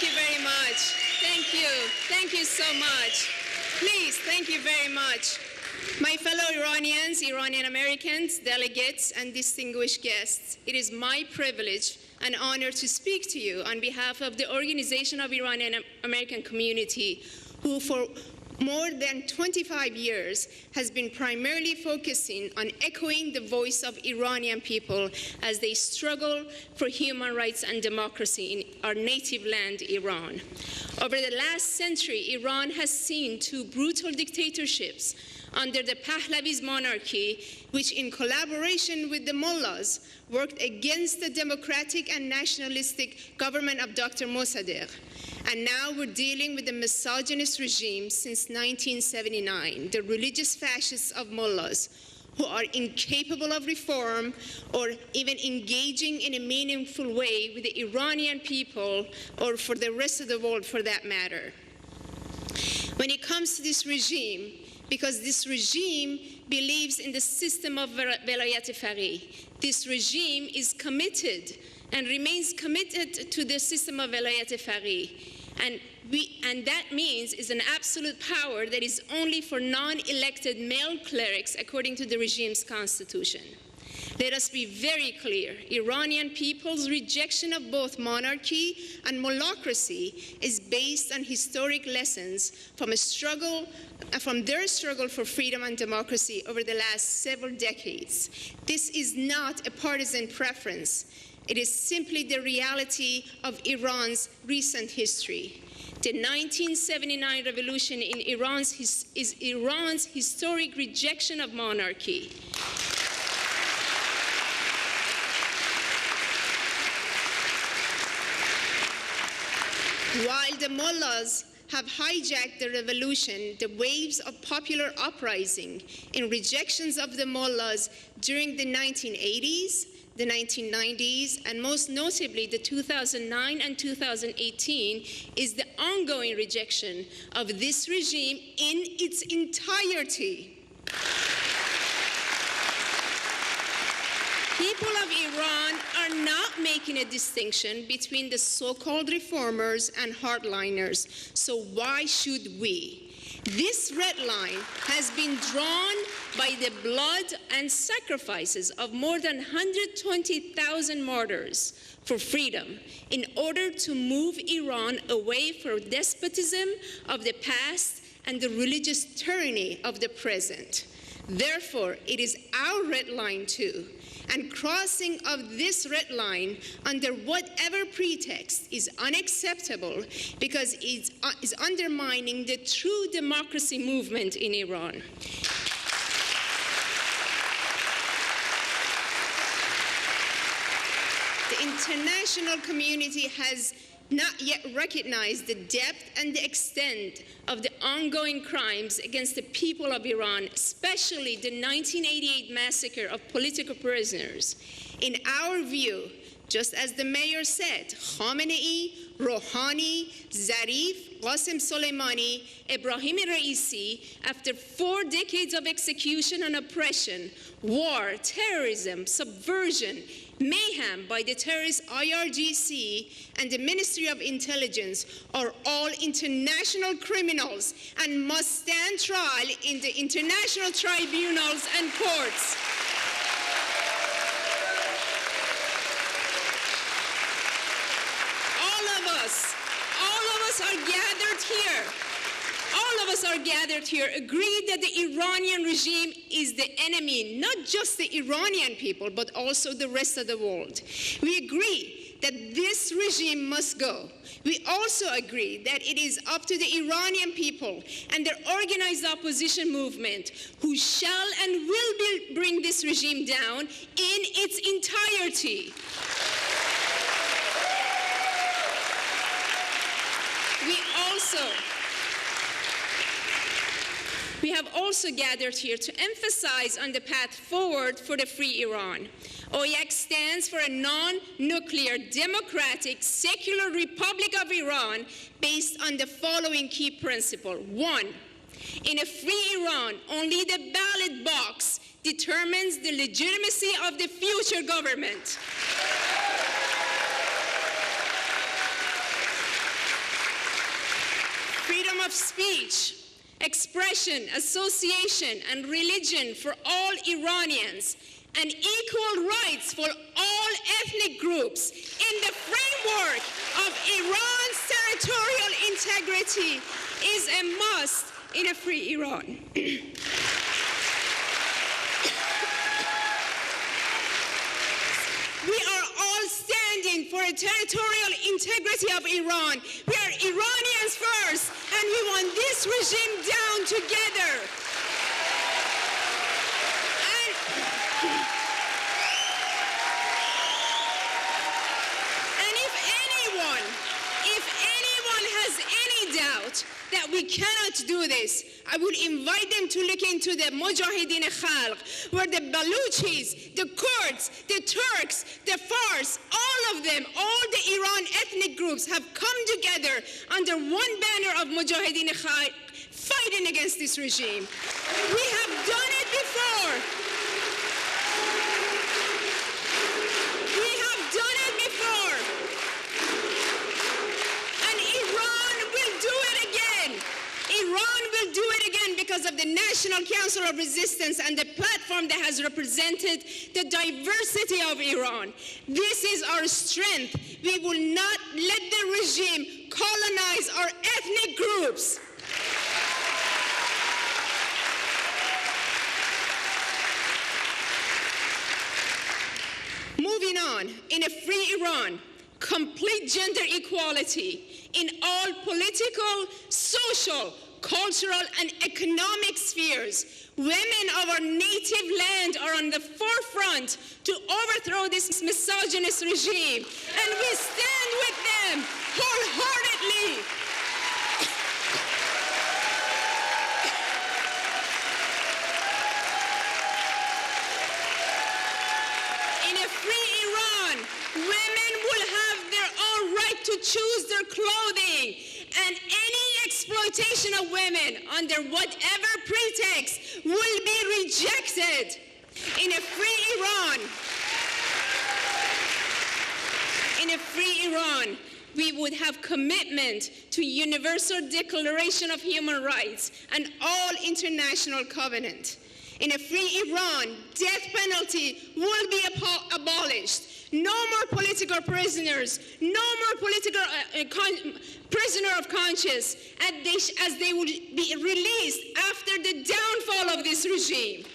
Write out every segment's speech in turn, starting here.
Thank you very much. Thank you. Thank you so much. Please, thank you very much. My fellow Iranians, Iranian Americans, delegates, and distinguished guests, it is my privilege and honor to speak to you on behalf of the Organization of Iranian American Community, who for more than 25 years has been primarily focusing on echoing the voice of Iranian people as they struggle for human rights and democracy in our native land, Iran. Over the last century, Iran has seen two brutal dictatorships under the Pahlavi's monarchy, which in collaboration with the mullahs worked against the democratic and nationalistic government of Dr. Mossadegh. And now we're dealing with a misogynist regime since 1979, the religious fascists of mullahs, who are incapable of reform or even engaging in a meaningful way with the Iranian people or for the rest of the world for that matter. When it comes to this regime, because this regime believes in the system of velayat faqih, this regime is committed and remains committed to the system of velayat faqih. And that means is an absolute power that is only for non-elected male clerics according to the regime's constitution. Let us be very clear. Iranian people's rejection of both monarchy and mullahocracy is based on historic lessons from their struggle for freedom and democracy over the last several decades. This is not a partisan preference. It is simply the reality of Iran's recent history. The 1979 revolution in Iran is Iran's historic rejection of monarchy. While the mullahs have hijacked the revolution, the waves of popular uprising in rejections of the mullahs during the 1980s, the 1990s, and most notably the 2009 and 2018 is the ongoing rejection of this regime in its entirety. People of Iran are not making a distinction between the so-called reformers and hardliners, so why should we? This red line has been drawn by the blood and sacrifices of more than 120,000 martyrs for freedom in order to move Iran away from despotism of the past and the religious tyranny of the present. Therefore, it is our red line too. And crossing of this red line under whatever pretext is unacceptable because it is undermining the true democracy movement in Iran. The international community has not yet recognized the depth and the extent of the ongoing crimes against the people of Iran, especially the 1988 massacre of political prisoners. In our view, just as the mayor said, Khamenei, Rouhani, Zarif, Qasem Soleimani, Ebrahim Raisi, after 4 decades of execution and oppression, war, terrorism, subversion, mayhem by the terrorist IRGC and the Ministry of Intelligence are all international criminals and must stand trial in the international tribunals and courts. All of us are gathered here. All of us are gathered here agree that the Iranian regime is the enemy, not just the Iranian people, but also the rest of the world. We agree that this regime must go. We also agree that it is up to the Iranian people and their organized opposition movement who shall and will bring this regime down in its entirety. We have also gathered here to emphasize on the path forward for the free Iran. OIAC stands for a non-nuclear, democratic, secular Republic of Iran based on the following key principle. 1, in a free Iran, only the ballot box determines the legitimacy of the future government. freedom of speech, expression, association, and religion for all Iranians, and equal rights for all ethnic groups in the framework of Iran's territorial integrity is a must in a free Iran. We are all standing for a territorial integrity of Iran. We are Iranians first, and we want this regime down together. And if anyone has any doubt that we cannot do this, I would invite them to look into the Mujahideen Khalq, where the Baluchis, the Kurds, the Turks, the Fars, all of them, all the Iran ethnic groups have come together under one banner of Mujahideen Khalq, fighting against this regime. We have done it before. We have done it before. And Iran will do it again. Iran will do it again because of the National Council of Resistance and the platform that has represented the diversity of Iran. This is our strength. We will not let the regime colonize our ethnic groups. Moving on, in a free Iran, complete gender equality in all political, social, cultural, and economic spheres. Women of our native land are on the forefront to overthrow this misogynist regime, and we stand with them wholeheartedly. In a free Iran, women will have their own right to choose their clothing, and any exploitation of women under whatever pretext will be rejected. In a free Iran, we would have commitment to Universal Declaration of Human Rights and all international covenant. In a free Iran, death penalty will be abolished. No more political prisoners, no more political prisoner of conscience, as they will be released after the downfall of this regime.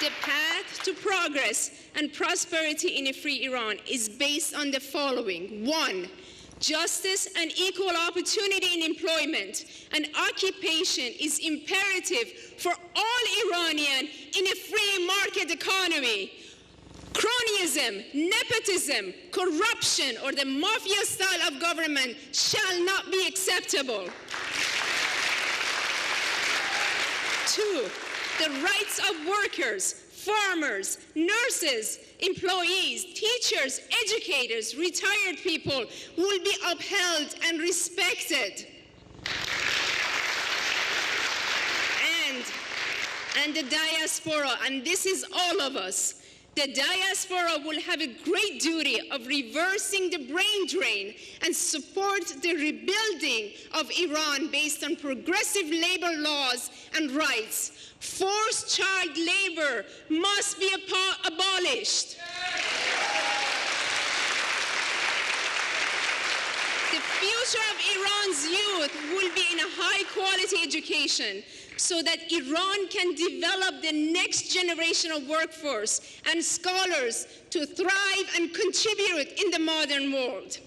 The path to progress and prosperity in a free Iran is based on the following. 1, justice and equal opportunity in employment and occupation is imperative for all Iranians in a free market economy. Cronyism, nepotism, corruption, or the mafia style of government shall not be acceptable. 2, the rights of workers, farmers, nurses, employees, teachers, educators, retired people will be upheld and respected. And the diaspora, and this is all of us, the diaspora will have a great duty of reversing the brain drain and support the rebuilding of Iran based on progressive labor laws and rights. Forced child labor must be abolished. The future of Iran's youth will be in a high-quality education so that Iran can develop the next generation of workforce and scholars to thrive and contribute in the modern world.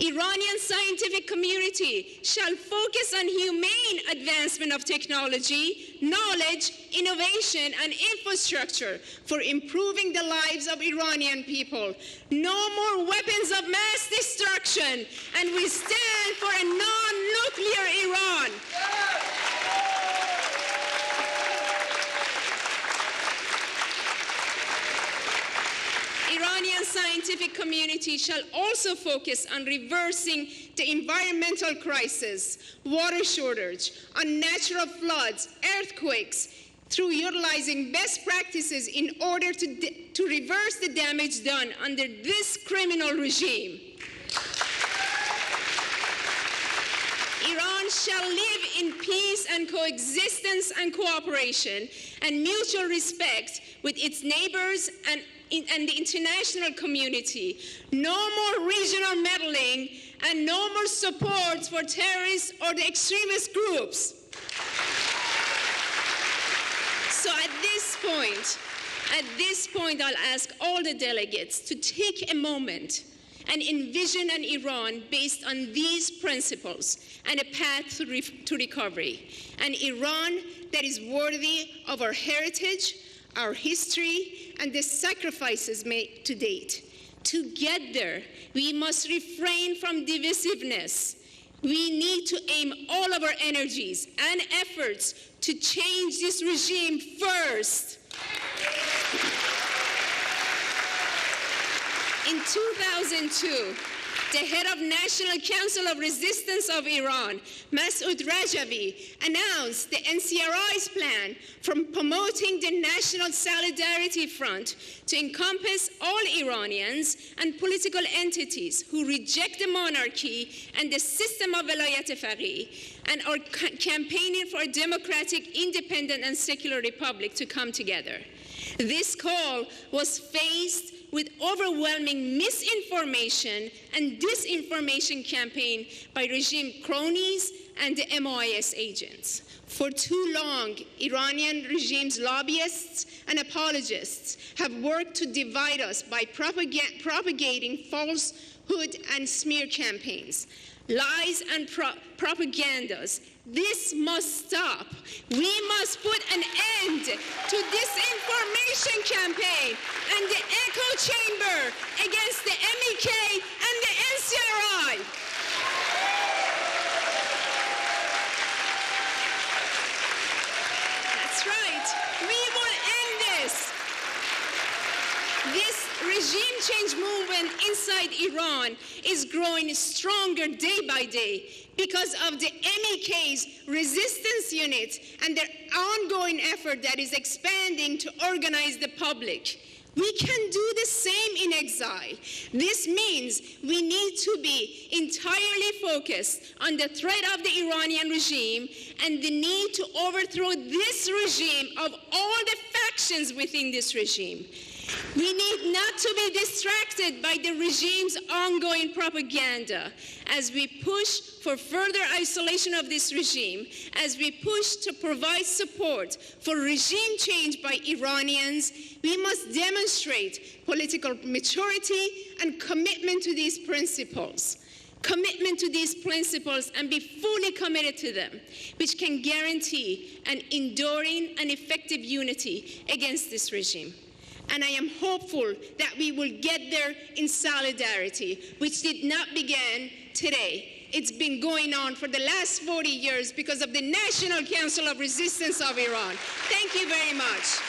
Iranian scientific community shall focus on humane advancement of technology, knowledge, innovation, and infrastructure for improving the lives of Iranian people. No more weapons of mass destruction, and we stand for a non-nuclear Iran. Iranian scientific community shall also focus on reversing the environmental crisis, water shortage, on natural floods, earthquakes, through utilizing best practices in order to reverse the damage done under this criminal regime. Iran shall live in peace and coexistence and cooperation and mutual respect with its neighbors and the international community. No more regional meddling and no more support for terrorists or the extremist groups. So at this point, I'll ask all the delegates to take a moment and envision an Iran based on these principles and a path to recovery. An Iran that is worthy of our heritage, our history, and the sacrifices made to date. To get there, we must refrain from divisiveness. We need to aim all of our energies and efforts to change this regime first. In 2002, the head of National Council of Resistance of Iran, Masoud Rajavi, announced the NCRI's plan for promoting the National Solidarity Front to encompass all Iranians and political entities who reject the monarchy and the system of Velayat Faqih and are campaigning for a democratic, independent, and secular republic to come together. This call was faced with overwhelming misinformation and disinformation campaign by regime cronies and the MOIS agents. For too long, Iranian regime's lobbyists and apologists have worked to divide us by propagating falsehood and smear campaigns, lies and propagandas. This must stop. We must put an end to disinformation campaign and the echo chamber against the MEK and the NCRI. That's right. We will end this. This regime change movement inside Iran is growing stronger day by day because of the MEK's resistance unit and their ongoing effort that is expanding to organize the public. We can do the same in exile. This means we need to be entirely focused on the threat of the Iranian regime and the need to overthrow this regime of all the factions within this regime. We need not to be distracted by the regime's ongoing propaganda as we push for further isolation of this regime, as we push to provide support for regime change by Iranians. We must demonstrate political maturity and commitment to these principles. Commitment to these principles and be fully committed to them, which can guarantee an enduring and effective unity against this regime. And I am hopeful that we will get there in solidarity, which did not begin today. It's been going on for the last 40 years because of the National Council of Resistance of Iran. Thank you very much.